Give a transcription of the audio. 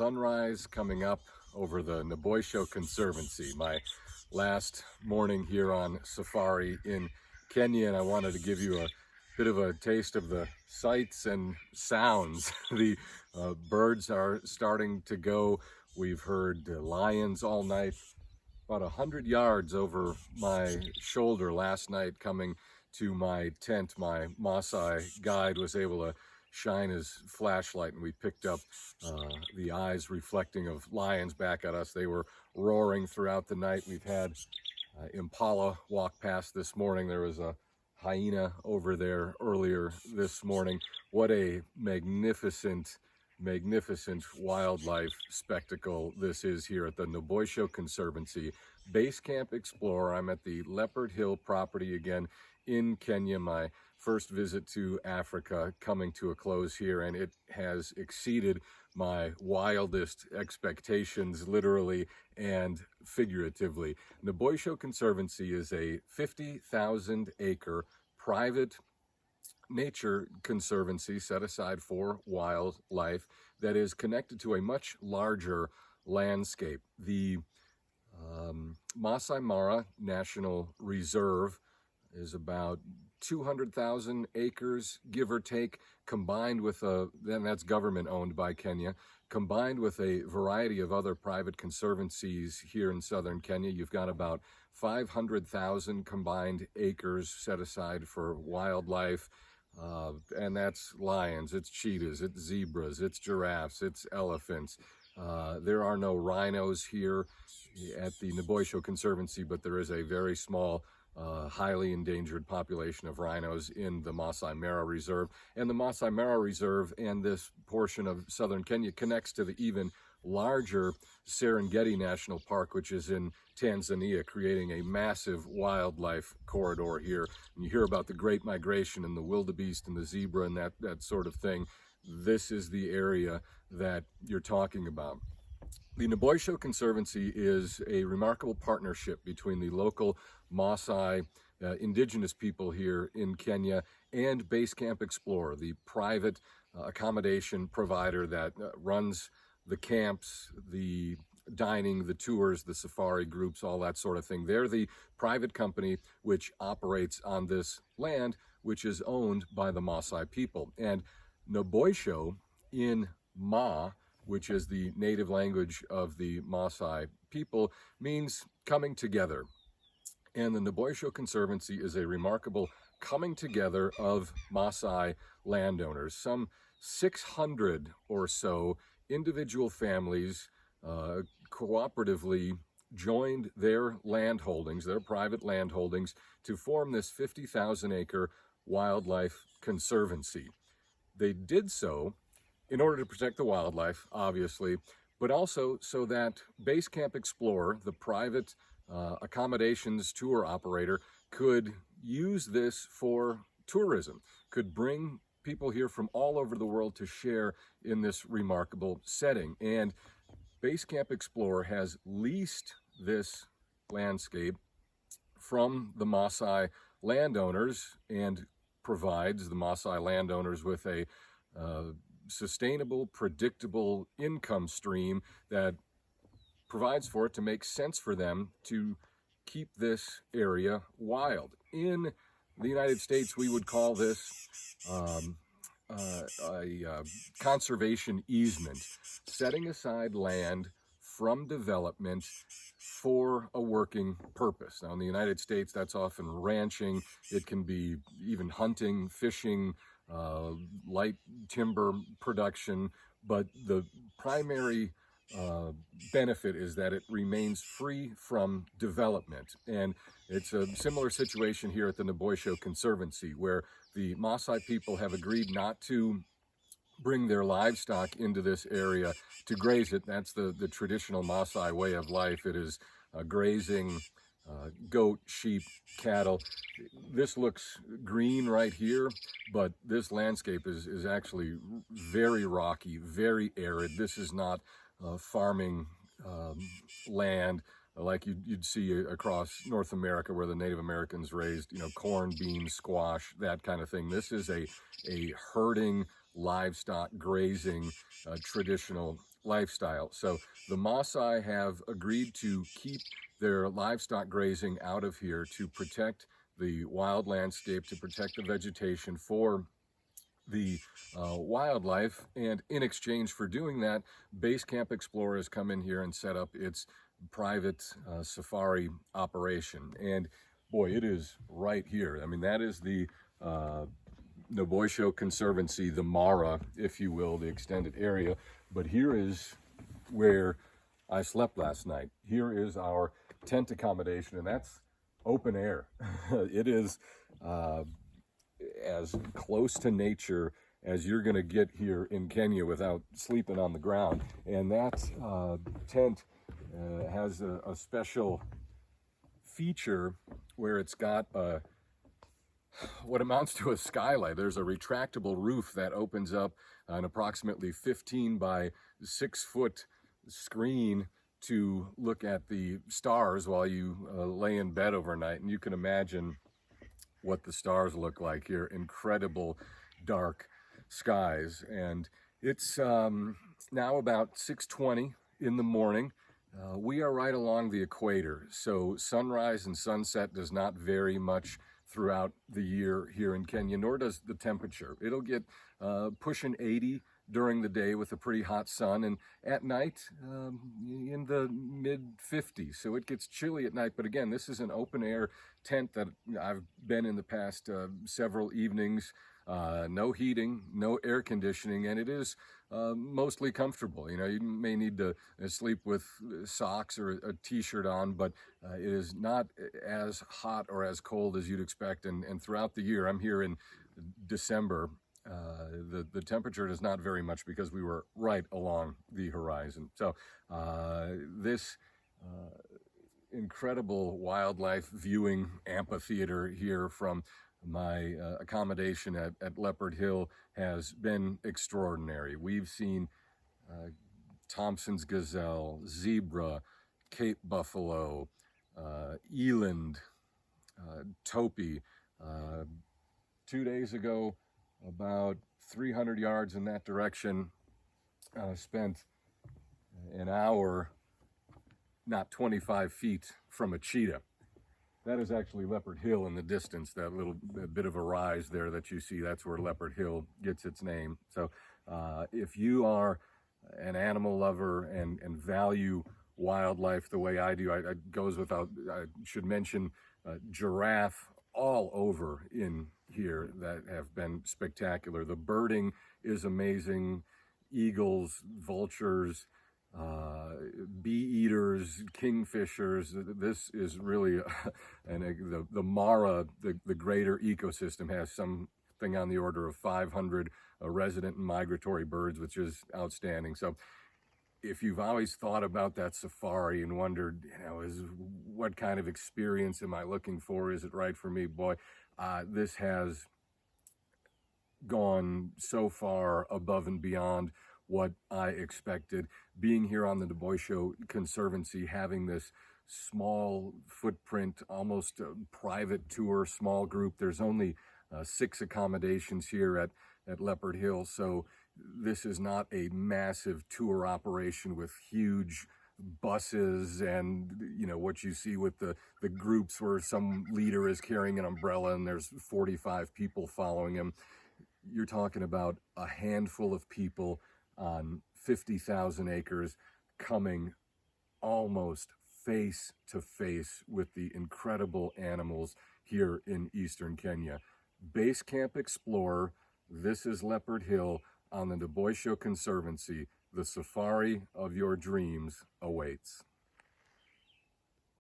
sunrise coming up over the Naboisho Conservancy. My last morning here on safari in Kenya, and I wanted to give you a bit of a taste of the sights and sounds. The birds are starting to go. We've heard lions all night. About 100 yards over my shoulder last night coming to my tent, my Maasai guide was able to shine his flashlight and we picked up the eyes reflecting of lions back at us. They were roaring throughout the night. We've had impala walk past this morning. There was a hyena over there earlier this morning. What a magnificent wildlife spectacle this is here at the Naboisho Conservancy. Basecamp Explorer. I'm at the Leopard Hill property again in Kenya. My first visit to Africa coming to a close here, and it has exceeded my wildest expectations, literally and figuratively. Naboisho Conservancy is a 50,000 acre private nature conservancy set aside for wildlife that is connected to a much larger landscape. The Masai Mara National Reserve is about 200,000 acres, give or take, combined with then that's government owned by Kenya, combined with a variety of other private conservancies here in southern Kenya. You've got about 500,000 combined acres set aside for wildlife. And that's lions, it's cheetahs, it's zebras, it's giraffes, it's elephants. There are no rhinos here at the Naboisho Conservancy, but there is a very small, highly endangered population of rhinos in the Masai Mara Reserve. And the Masai Mara Reserve and this portion of southern Kenya connects to the even larger Serengeti National Park, which is in Tanzania, creating a massive wildlife corridor here. And you hear about the great migration and the wildebeest and the zebra and that sort of thing. This is the area that you're talking about. The Naboisho Conservancy is a remarkable partnership between the local Maasai indigenous people here in Kenya and Basecamp Explorer, the private accommodation provider that runs the camps, the dining, the tours, the safari groups, all that sort of thing. They're the private company which operates on this land, which is owned by the Maasai people. And Naboisho in Ma, which is the native language of the Maasai people, means coming together. And the Naboisho Conservancy is a remarkable coming together of Maasai landowners. Some 600 or so individual families cooperatively joined their land holdings, their private land holdings, to form this 50,000 acre wildlife conservancy. They did so in order to protect the wildlife, obviously, but also so that Basecamp Explorer, the private accommodations tour operator, could use this for tourism, could bring people here from all over the world to share in this remarkable setting. And Basecamp Explorer has leased this landscape from the Maasai landowners and provides the Maasai landowners with a sustainable, predictable income stream that provides for it to make sense for them to keep this area wild. In the United States, we would call this a conservation easement, setting aside land from development for a working purpose. Now, in the United States, that's often ranching. It can be even hunting, fishing, light timber production, but the primary benefit is that it remains free from development. And it's a similar situation here at the Naboisho Conservancy, where the Maasai people have agreed not to bring their livestock into this area to graze it. That's the traditional Maasai way of life. It is grazing goat, sheep, cattle. This looks green right here, but this landscape is actually very rocky, very arid. This is not farming land like you'd see across North America, where the Native Americans raised, corn, beans, squash, that kind of thing. This is a herding, livestock grazing traditional lifestyle. So the Maasai have agreed to keep their livestock grazing out of here to protect the wild landscape, to protect the vegetation for the wildlife. And in exchange for doing that, Basecamp Explorer has come in here and set up its private safari operation. And boy, it is right here. I mean, that is the Naboisho Conservancy, the Mara, if you will, the extended area. But here is where I slept last night. Here is our tent accommodation, and that's open air. It is as close to nature as you're going to get here in Kenya without sleeping on the ground. And that tent has a special feature where it's got what amounts to a skylight. There's a retractable roof that opens up an approximately 15 by 6 foot screen to look at the stars while you lay in bed overnight. And you can imagine what the stars look like here. Incredible dark skies. And it's now about 6:20 in the morning. We are right along the equator, so sunrise and sunset does not vary much throughout the year here in Kenya, nor does the temperature. It'll get pushing 80 during the day with a pretty hot sun, and at night in the mid-50s. So it gets chilly at night. But again, this is an open air tent that I've been in the past several evenings. No heating, no air conditioning, and it is mostly comfortable. You know, you may need to sleep with socks or a t-shirt on, but it is not as hot or as cold as you'd expect. And throughout the year, I'm here in December, the temperature does not vary much because we were right along the horizon. So this incredible wildlife viewing amphitheater here from my accommodation at Leopard Hill has been extraordinary. We've seen Thompson's gazelle, zebra, Cape buffalo, eland, topi. 2 days ago, about 300 yards in that direction, spent an hour not 25 feet from a cheetah. That is actually Leopard Hill in the distance, that little bit of a rise there that you see. That's where Leopard Hill gets its name. So if you are an animal lover and value wildlife the way I do, I goes without, I should mention giraffe all over in here that have been spectacular. The birding is amazing. Eagles, vultures, bee eaters, kingfishers. This is really, and the Mara, the greater ecosystem, has something on the order of 500 resident and migratory birds, which is outstanding. So if you've always thought about that safari and wondered, you know, what kind of experience am I looking for? Is it right for me? Boy, this has gone so far above and beyond what I expected. Being here on the Naboisho Conservancy, having this small footprint, almost a private tour, small group. There's only 6 accommodations here at Leopard Hill, so this is not a massive tour operation with huge buses and, you know, what you see with the groups where some leader is carrying an umbrella and there's 45 people following him. You're talking about a handful of people on 50,000 acres coming almost face to face with the incredible animals here in eastern Kenya. Basecamp Explorer, this is Leopard Hill on the Naboisho Conservancy. The safari of your dreams awaits.